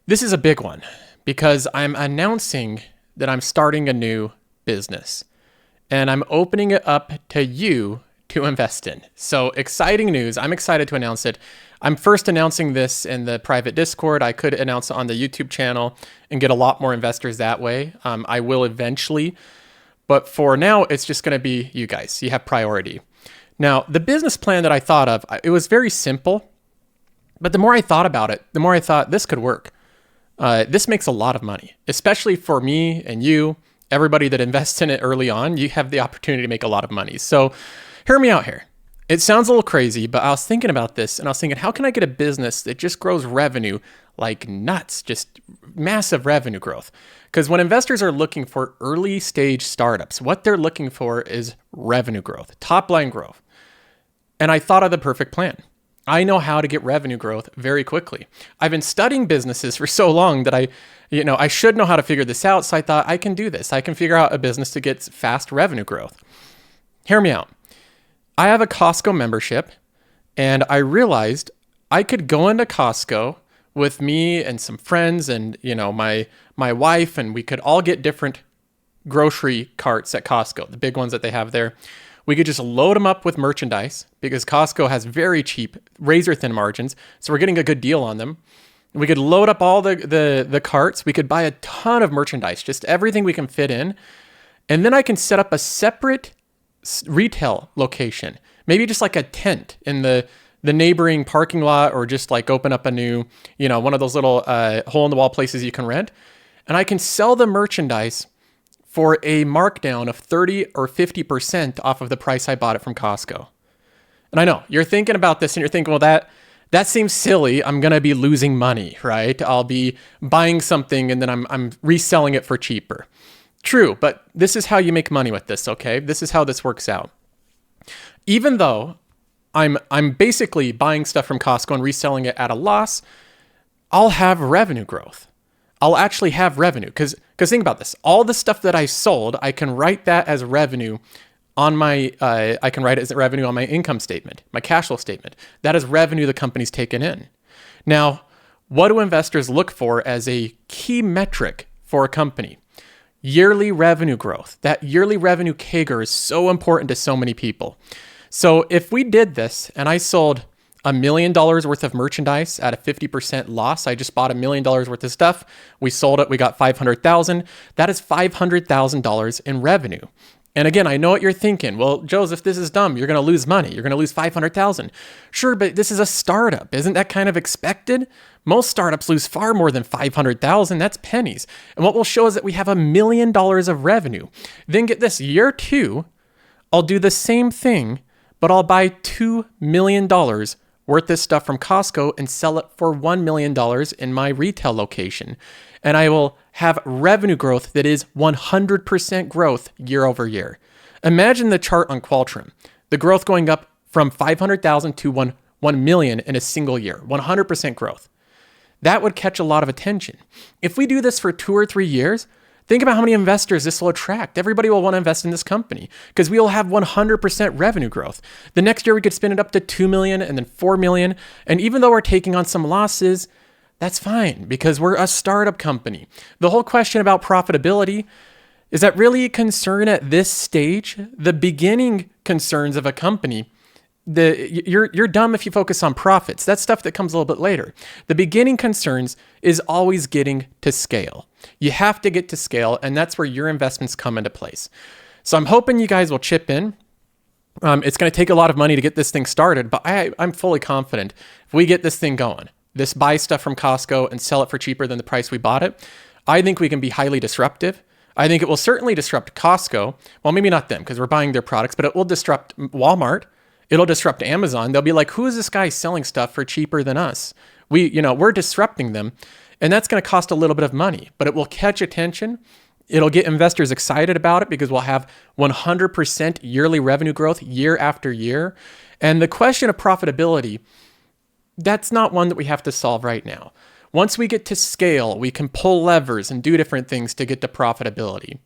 This is a big one because I'm announcing that I'm starting a new business and I'm opening it up to you to invest in. So exciting news. I'm excited to announce it. I'm first announcing this in the private Discord. I could announce it on the YouTube channel and get a lot more investors that way. I will eventually, but for now, it's just going to be you guys. You have priority. Now, the business plan that I thought of, it was very simple, but the more I thought about it, the more I thought this could work. This makes a lot of money, especially for me and you, everybody that invests in it early on. You have the opportunity to make a lot of money. So hear me out here. It sounds a little crazy, but I was thinking about this and I was thinking, how can I get a business that just grows revenue like nuts, just massive revenue growth? Because when investors are looking for early stage startups, what they're looking for is revenue growth, top line growth. And I thought of the perfect plan. I know how to get revenue growth very quickly. I've been studying businesses for so long that I should know how to figure this out. So I thought I can do this. I can figure out a business to get fast revenue growth. Hear me out. I have a Costco membership and I realized I could go into Costco with me and some friends and, my wife, and we could all get different grocery carts at Costco, the big ones that they have there. We could just load them up with merchandise because Costco has very cheap, razor thin margins. So we're getting a good deal on them. We could load up all the carts. We could buy a ton of merchandise, just everything we can fit in. And then I can set up a separate retail location, maybe just like a tent in the neighboring parking lot, or just like open up a new, one of those little hole in the wall places you can rent. And I can sell the merchandise for a markdown of 30 or 50% off of the price I bought it from Costco. And I know you're thinking about this and you're thinking, well, that seems silly. I'm going to be losing money, right? I'll be buying something and then I'm reselling it for cheaper. True, but this is how you make money with this, okay? This is how this works out. Even though I'm basically buying stuff from Costco and reselling it at a loss, I'll have revenue growth. I'll actually have revenue because think about this. All the stuff that I sold, I can write that as revenue on my income statement, my cash flow statement. That is revenue the company's taken in. Now, what do investors look for as a key metric for a company? Yearly revenue growth. That yearly revenue CAGR is so important to so many people. So if we did this and I sold $1 million worth of merchandise at a 50% loss, I just bought $1 million worth of stuff. We sold it. We got $500,000. That is $500,000 in revenue. And again, I know what you're thinking. Well, Joseph, this is dumb. You're going to lose money. You're going to lose $500,000. Sure, but this is a startup. Isn't that kind of expected? Most startups lose far more than $500,000. That's pennies. And what we'll show is that we have $1 million of revenue. Then get this, year 2, I'll do the same thing, but I'll buy $2 million worth this stuff from Costco and sell it for $1 million in my retail location. And I will have revenue growth that is 100% growth year over year. Imagine the chart on Qualtrim, the growth going up from 500,000 to 1 million in a single year, 100% growth. That would catch a lot of attention. If we do this for 2 or 3 years, think about how many investors this will attract. Everybody will want to invest in this company because we will have 100% revenue growth. The next year we could spin it up to 2 million and then 4 million. And even though we're taking on some losses, that's fine because we're a startup company. The whole question about profitability, is that really a concern at this stage? The beginning concerns of a company, you're dumb if you focus on profits. That's stuff that comes a little bit later. The beginning concerns is always getting to scale. You have to get to scale, and that's where your investments come into place. So I'm hoping you guys will chip in. It's going to take a lot of money to get this thing started, but I'm fully confident if we get this thing going, this buy stuff from Costco and sell it for cheaper than the price we bought it, I think we can be highly disruptive. I think it will certainly disrupt Costco. Well, maybe not them because we're buying their products, but it will disrupt Walmart. It'll disrupt Amazon. They'll be like, who is this guy selling stuff for cheaper than us? We're disrupting them. And that's going to cost a little bit of money, but it will catch attention. It'll get investors excited about it because we'll have 100% yearly revenue growth year after year. And the question of profitability, that's not one that we have to solve right now. Once we get to scale, we can pull levers and do different things to get to profitability.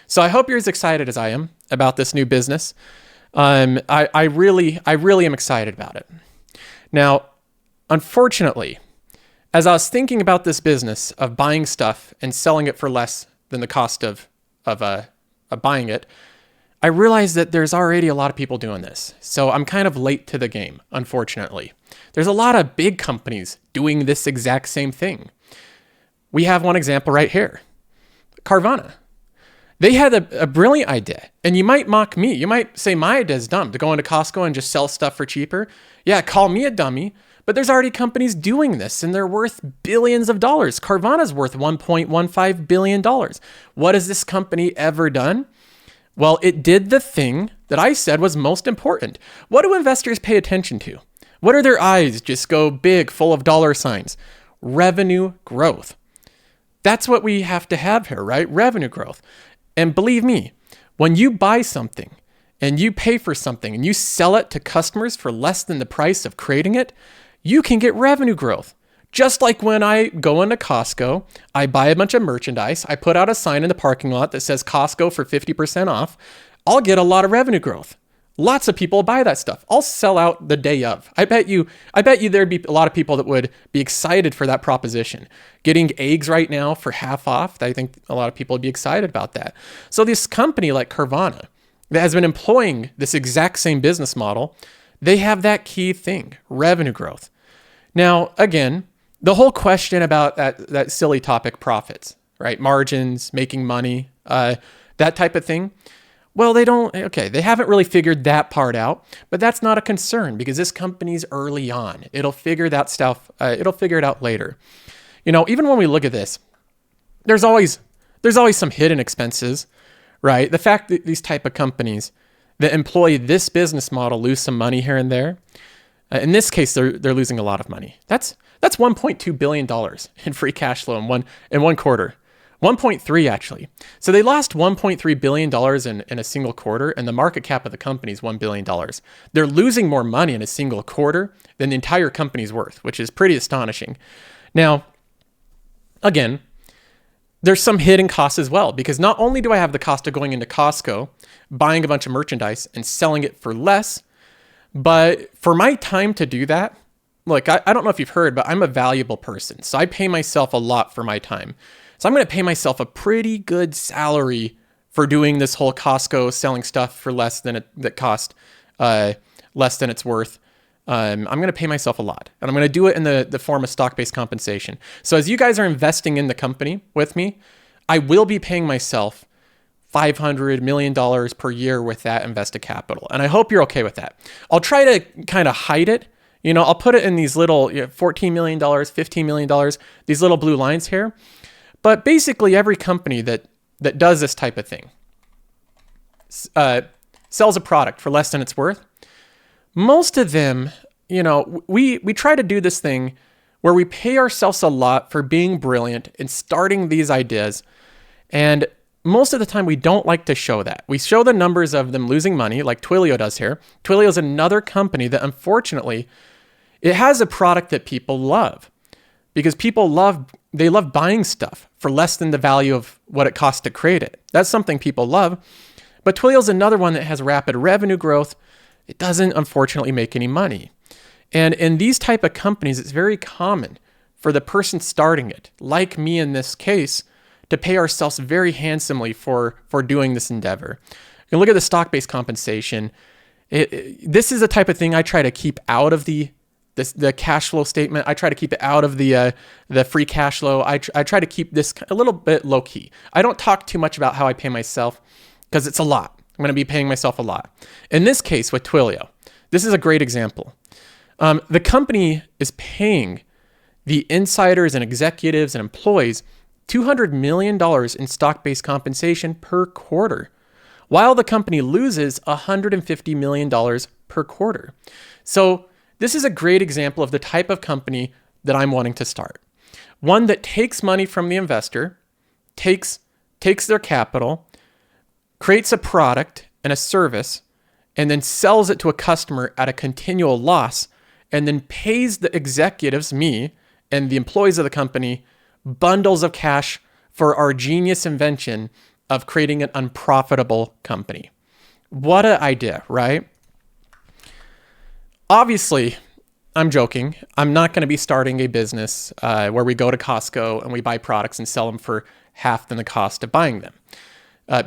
So I hope you're as excited as I am about this new business. I really am excited about it. Now, unfortunately, As I was thinking about this business of buying stuff and selling it for less than the cost of buying it, I realized that there's already a lot of people doing this. So I'm kind of late to the game, unfortunately. There's a lot of big companies doing this exact same thing. We have one example right here. Carvana. They had a brilliant idea, and you might mock me. You might say my idea is dumb, to go into Costco and just sell stuff for cheaper. Yeah, call me a dummy, but there's already companies doing this, and they're worth billions of dollars. Carvana's worth $1.15 billion. What has this company ever done? Well, it did the thing that I said was most important. What do investors pay attention to? What are their eyes just go big, full of dollar signs? Revenue growth. That's what we have to have here, right? Revenue growth. And believe me, when you buy something and you pay for something and you sell it to customers for less than the price of creating it, you can get revenue growth. Just like when I go into Costco, I buy a bunch of merchandise, I put out a sign in the parking lot that says Costco for 50% off, I'll get a lot of revenue growth. Lots of people buy that stuff. I'll sell out the day of. I bet you there'd be a lot of people that would be excited for that proposition. Getting eggs right now for half off, I think a lot of people would be excited about that. So this company like Carvana that has been employing this exact same business model, they have that key thing, revenue growth. Now, again, the whole question about that silly topic, profits, right? Margins, making money, that type of thing. Well, they haven't really figured that part out, but that's not a concern because this company's early on. It'll figure it out later. Even when we look at this, there's always some hidden expenses, right? The fact that these type of companies that employ this business model lose some money here and there. In this case, they're losing a lot of money. That's $1.2 billion in free cash flow in one quarter. 1.3 actually. So they lost $1.3 billion in a single quarter, and the market cap of the company is $1 billion. They're losing more money in a single quarter than the entire company's worth, which is pretty astonishing. Now, again, there's some hidden costs as well, because not only do I have the cost of going into Costco, buying a bunch of merchandise and selling it for less, but for my time to do that, look, I don't know if you've heard, but I'm a valuable person. So I pay myself a lot for my time. So I'm going to pay myself a pretty good salary for doing this whole Costco selling stuff for less than less than it's worth. I'm going to pay myself a lot, and I'm going to do it in the form of stock-based compensation. So as you guys are investing in the company with me, I will be paying myself $500 million per year with that invested capital. And I hope you're okay with that. I'll try to kind of hide it. I'll put it in these little $14 million, $15 million, these little blue lines here. But basically every company that does this type of thing sells a product for less than it's worth. Most of them, we try to do this thing where we pay ourselves a lot for being brilliant and starting these ideas. And most of the time we don't like to show that. We show the numbers of them losing money like Twilio does here. Twilio is another company that unfortunately, it has a product that people love because they love buying stuff for less than the value of what it costs to create it. That's something people love. But Twilio is another one that has rapid revenue growth. It doesn't unfortunately make any money. And in these type of companies, it's very common for the person starting it, like me in this case, to pay ourselves very handsomely for doing this endeavor. You look at the stock-based compensation. This is the type of thing I try to keep out of the cash flow statement. I try to keep it out of the free cash flow. I try to keep this a little bit low key. I don't talk too much about how I pay myself because it's a lot. I'm going to be paying myself a lot. In this case with Twilio, this is a great example. The company is paying the insiders and executives and employees $200 million in stock-based compensation per quarter, while the company loses $150 million per quarter. So this is a great example of the type of company that I'm wanting to start. One that takes money from the investor, takes their capital, creates a product and a service, and then sells it to a customer at a continual loss, and then pays the executives, me, and the employees of the company bundles of cash for our genius invention of creating an unprofitable company. What an idea, right? Obviously, I'm joking. I'm not going to be starting a business where we go to Costco and we buy products and sell them for half than the cost of buying them,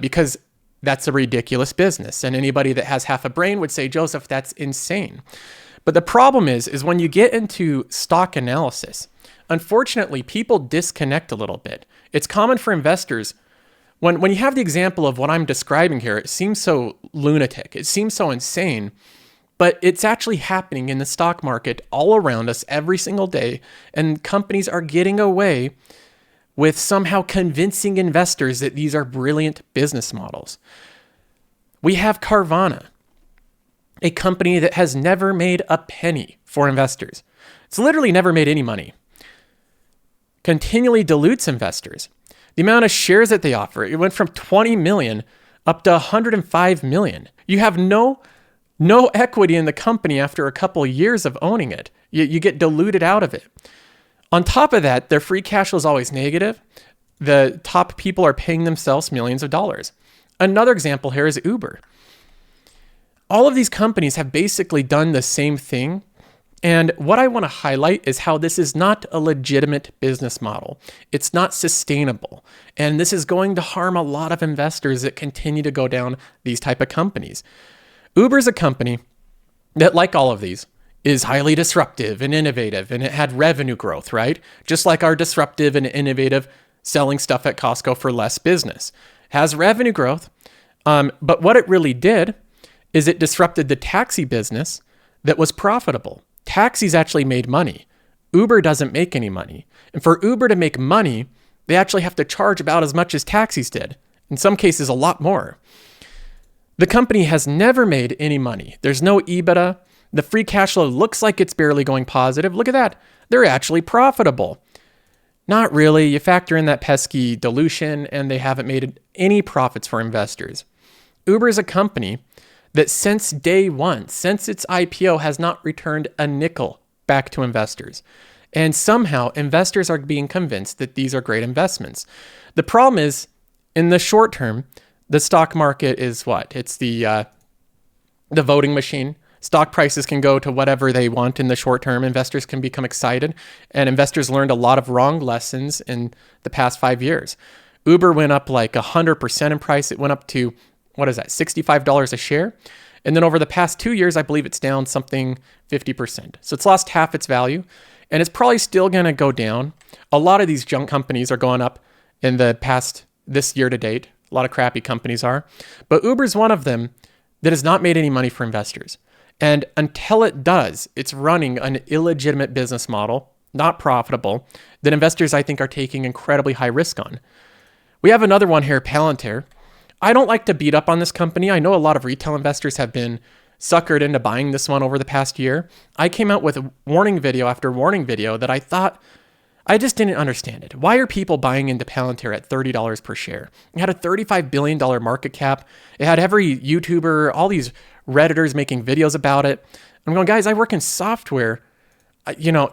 because that's a ridiculous business. And anybody that has half a brain would say, Joseph, that's insane. But the problem is when you get into stock analysis, unfortunately, people disconnect a little bit. It's common for investors. When you have the example of what I'm describing here, it seems so lunatic. It seems so insane. But it's actually happening in the stock market all around us every single day. And companies are getting away with somehow convincing investors that these are brilliant business models. We have Carvana, a company that has never made a penny for investors. It's literally never made any money. Continually dilutes investors. The amount of shares that they offer, it went from 20 million up to 105 million. You have no equity in the company after a couple of years of owning it. You get diluted out of it. On top of that, their free cash flow is always negative. The top people are paying themselves millions of dollars. Another example here is Uber. All of these companies have basically done the same thing. And what I want to highlight is how this is not a legitimate business model. It's not sustainable. And this is going to harm a lot of investors that continue to go down these type of companies. Uber is a company that, like all of these, is highly disruptive and innovative, and it had revenue growth, right? Just like our disruptive and innovative selling stuff at Costco for less business. It has revenue growth, but what it really did is it disrupted the taxi business that was profitable. Taxis actually made money. Uber doesn't make any money. And for Uber to make money, they actually have to charge about as much as taxis did. In some cases, a lot more. The company has never made any money. There's no EBITDA. The free cash flow looks like it's barely going positive. Look at that. They're actually profitable. Not really. You factor in that pesky dilution, and they haven't made any profits for investors. Uber is a company that since day one, since its IPO, has not returned a nickel back to investors. And somehow investors are being convinced that these are great investments. The problem is, in the short term, the stock market is what? It's the voting machine. Stock prices can go to whatever they want in the short term. Investors can become excited, and investors learned a lot of wrong lessons in the past 5 years. Uber went up like 100% in price. It went up to, what is that, $65 a share? And then over the past 2 years, I believe it's down something 50%. So it's lost half its value, and it's probably still going to go down. A lot of these junk companies are going up in the past, this year to date. A lot of crappy companies are. But Uber's one of them that has not made any money for investors. And until it does, it's running an illegitimate business model, not profitable, that investors, I think, are taking incredibly high risk on. We have another one here, Palantir. I don't like to beat up on this company. I know a lot of retail investors have been suckered into buying this one over the past year. I came out with warning video after warning video that I thought, I just didn't understand it. Why are people buying into Palantir at $30 per share? It had a $35 billion market cap. It had every YouTuber, all these Redditors making videos about it. I'm going, guys, I work in software.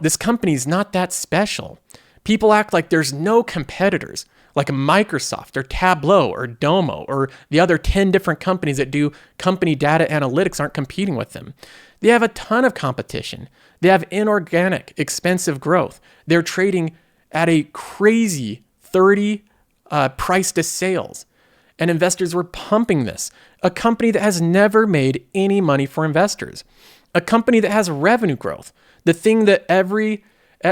This company's not that special. People act like there's no competitors, like Microsoft or Tableau or Domo or the other 10 different companies that do company data analytics aren't competing with them. They have a ton of competition. They have inorganic, expensive growth. They're trading at a crazy 30 price to sales. And investors were pumping this. A company that has never made any money for investors. A company that has revenue growth. The thing that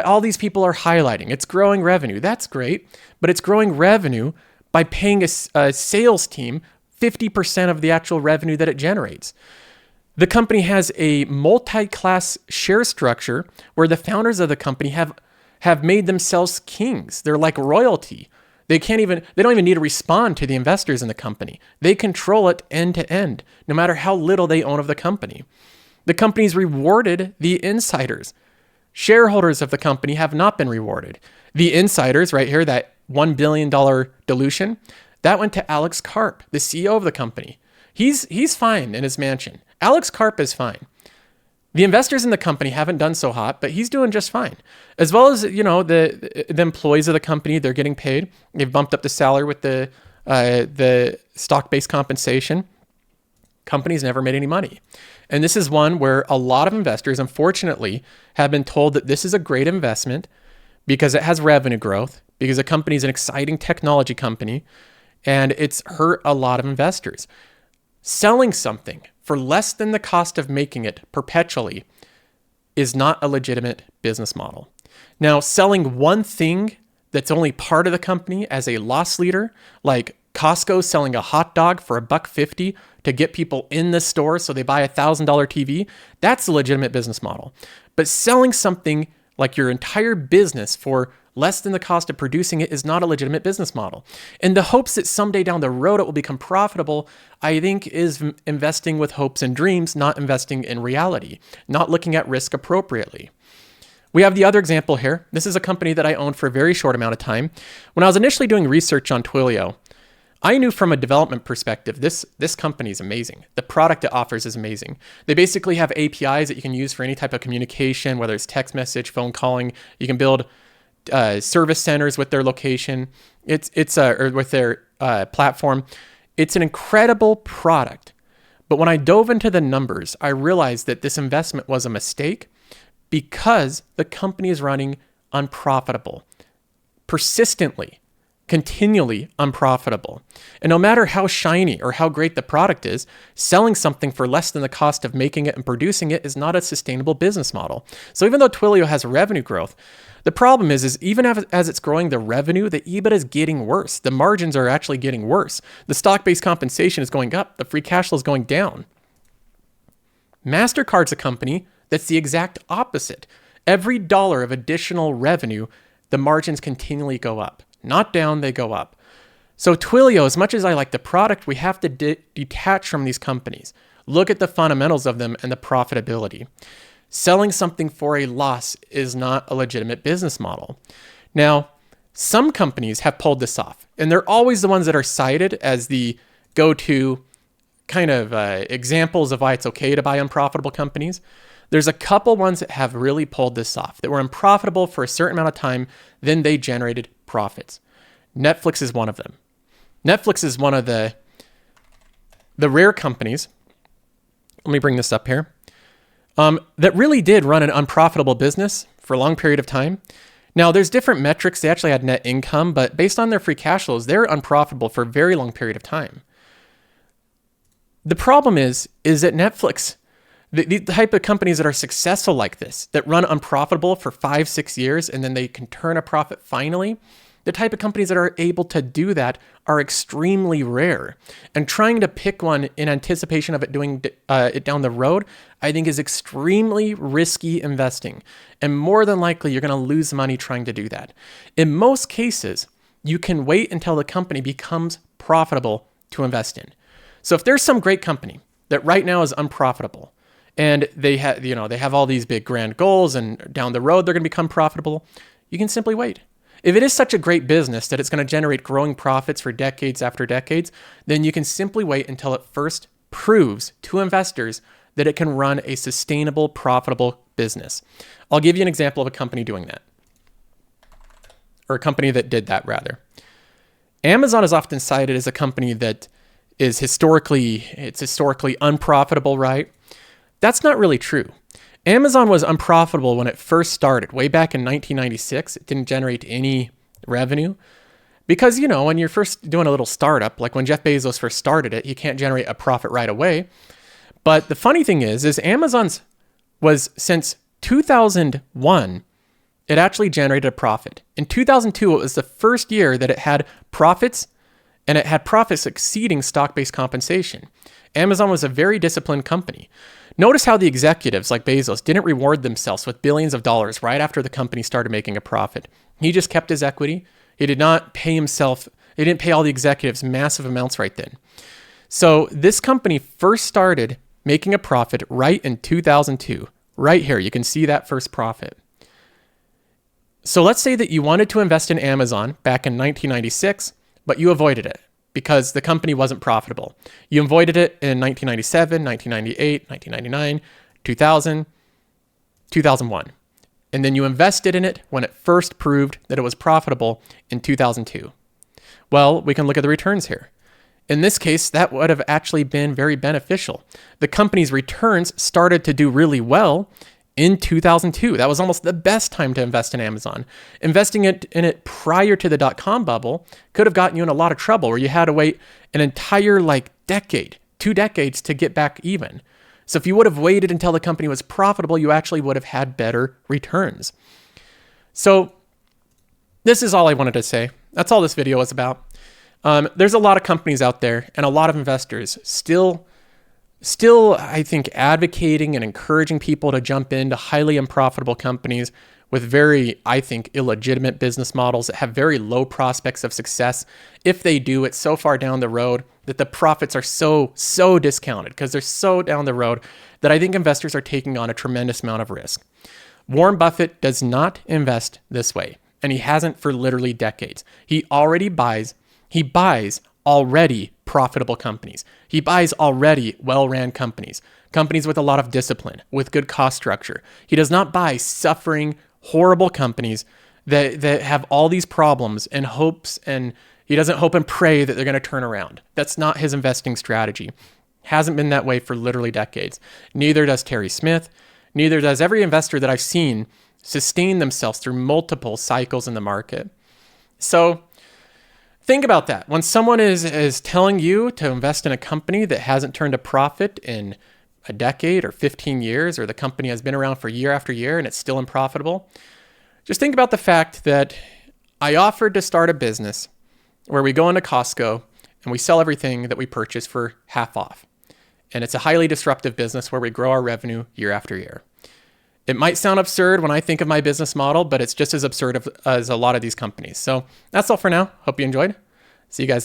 all these people are highlighting. It's growing revenue. That's great. But it's growing revenue by paying a sales team 50% of the actual revenue that it generates. The company has a multi-class share structure where the founders of the company have made themselves kings. They're like royalty. They don't even need to respond to the investors in the company. They control it end to end, no matter how little they own of the company. The company's rewarded the insiders. Shareholders of the company have not been rewarded. The insiders, right here, that $1 billion dilution, that went to Alex Karp, the CEO of the company. He's fine in his mansion. Alex Karp is fine. The investors in the company haven't done so hot, but he's doing just fine. As well as, the employees of the company, they're getting paid. They've bumped up the salary with the stock-based compensation. Companies never made any money. And this is one where a lot of investors, unfortunately, have been told that this is a great investment because it has revenue growth, because the company is an exciting technology company, and it's hurt a lot of investors. Selling something for less than the cost of making it perpetually is not a legitimate business model. Now, selling one thing that's only part of the company as a loss leader, like Costco selling a hot dog for $1.50 to get people in the store so they buy a $1,000 TV, that's a legitimate business model. But selling something like your entire business for less than the cost of producing it is not a legitimate business model. And the hopes that someday down the road it will become profitable, I think is investing with hopes and dreams, not investing in reality, not looking at risk appropriately. We have the other example here. This is a company that I owned for a very short amount of time. When I was initially doing research on Twilio, I knew from a development perspective, this company is amazing. The product it offers is amazing. They basically have APIs that you can use for any type of communication, whether it's text message, phone calling. You can build service centers with their location. Or with their platform. It's an incredible product. But when I dove into the numbers, I realized that this investment was a mistake because the company is running unprofitable, persistently, continually unprofitable. And no matter how shiny or how great the product is, selling something for less than the cost of making it and producing it is not a sustainable business model. So even though Twilio has revenue growth, the problem is even as it's growing the revenue, the EBITDA is getting worse. The margins are actually getting worse. The stock-based compensation is going up. The free cash flow is going down. MasterCard's a company that's the exact opposite. Every dollar of additional revenue, the margins continually go up. Not down, they go up. So Twilio, as much as I like the product, we have to detach from these companies. Look at the fundamentals of them and the profitability. Selling something for a loss is not a legitimate business model. Now, some companies have pulled this off, and they're always the ones that are cited as the go-to kind of examples of why it's okay to buy unprofitable companies. There's a couple ones that have really pulled this off, that were unprofitable for a certain amount of time, then they generated profits. Netflix is one of them. Netflix is one of the rare companies, let me bring this up here, that really did run an unprofitable business for a long period of time. Now, there's different metrics. They actually had net income, but based on their free cash flows, they're unprofitable for a very long period of time. The problem is that Netflix, the type of companies that are successful like this, that run unprofitable for 5-6 years and then they can turn a profit finally, the type of companies that are able to do that are extremely rare. And trying to pick one in anticipation of it doing it down the road, I think is extremely risky investing. And more than likely, you're going to lose money trying to do that. In most cases, you can wait until the company becomes profitable to invest in. So if there's some great company that right now is unprofitable, and they have all these big grand goals, and down the road they're going to become profitable, you can simply wait. If it is such a great business that it's going to generate growing profits for decades after decades, then you can simply wait until it first proves to investors that it can run a sustainable, profitable business. I'll give you an example of a company doing that, or a company that did that rather. Amazon is often cited as a company that is historically unprofitable, right? That's not really true. Amazon was unprofitable when it first started, way back in 1996. It didn't generate any revenue because, when you're first doing a little startup, like when Jeff Bezos first started it, you can't generate a profit right away. But the funny thing is Amazon's was since 2001, it actually generated a profit. In 2002, it was the first year that it had profits, and it had profits exceeding stock-based compensation. Amazon was a very disciplined company. Notice how the executives like Bezos didn't reward themselves with billions of dollars right after the company started making a profit. He just kept his equity. He did not pay himself. He didn't pay all the executives massive amounts right then. So this company first started making a profit right in 2002. Right here, you can see that first profit. So let's say that you wanted to invest in Amazon back in 1996, but you avoided it because the company wasn't profitable. You avoided it in 1997, 1998, 1999, 2000, 2001. And then you invested in it when it first proved that it was profitable in 2002. Well, we can look at the returns here. In this case, that would have actually been very beneficial. The company's returns started to do really well in 2002. That was almost the best time to invest in Amazon. Investing in it prior to the dot-com bubble could have gotten you in a lot of trouble, where you had to wait an entire decade, 2 decades to get back even. So if you would have waited until the company was profitable, you actually would have had better returns. So this is all I wanted to say. That's all this video was about. There's a lot of companies out there and a lot of investors still, I think, advocating and encouraging people to jump into highly unprofitable companies with very, I think, illegitimate business models that have very low prospects of success. If they do, it's so far down the road that the profits are so discounted because they're so down the road that I think investors are taking on a tremendous amount of risk. Warren Buffett does not invest this way, and he hasn't for literally decades. He buys already profitable companies. He buys already well-ran companies with a lot of discipline, with good cost structure. He does not buy suffering, horrible companies that have all these problems and hopes, and he doesn't hope and pray that they're going to turn around. That's not his investing strategy. Hasn't been that way for literally decades. Neither does Terry Smith. Neither does every investor that I've seen sustain themselves through multiple cycles in the market. So think about that. When someone is telling you to invest in a company that hasn't turned a profit in a decade or 15 years, or the company has been around for year after year and it's still unprofitable, just think about the fact that I offered to start a business where we go into Costco and we sell everything that we purchase for half off. And it's a highly disruptive business where we grow our revenue year after year. It might sound absurd when I think of my business model, but it's just as absurd as a lot of these companies. So that's all for now. Hope you enjoyed. See you guys.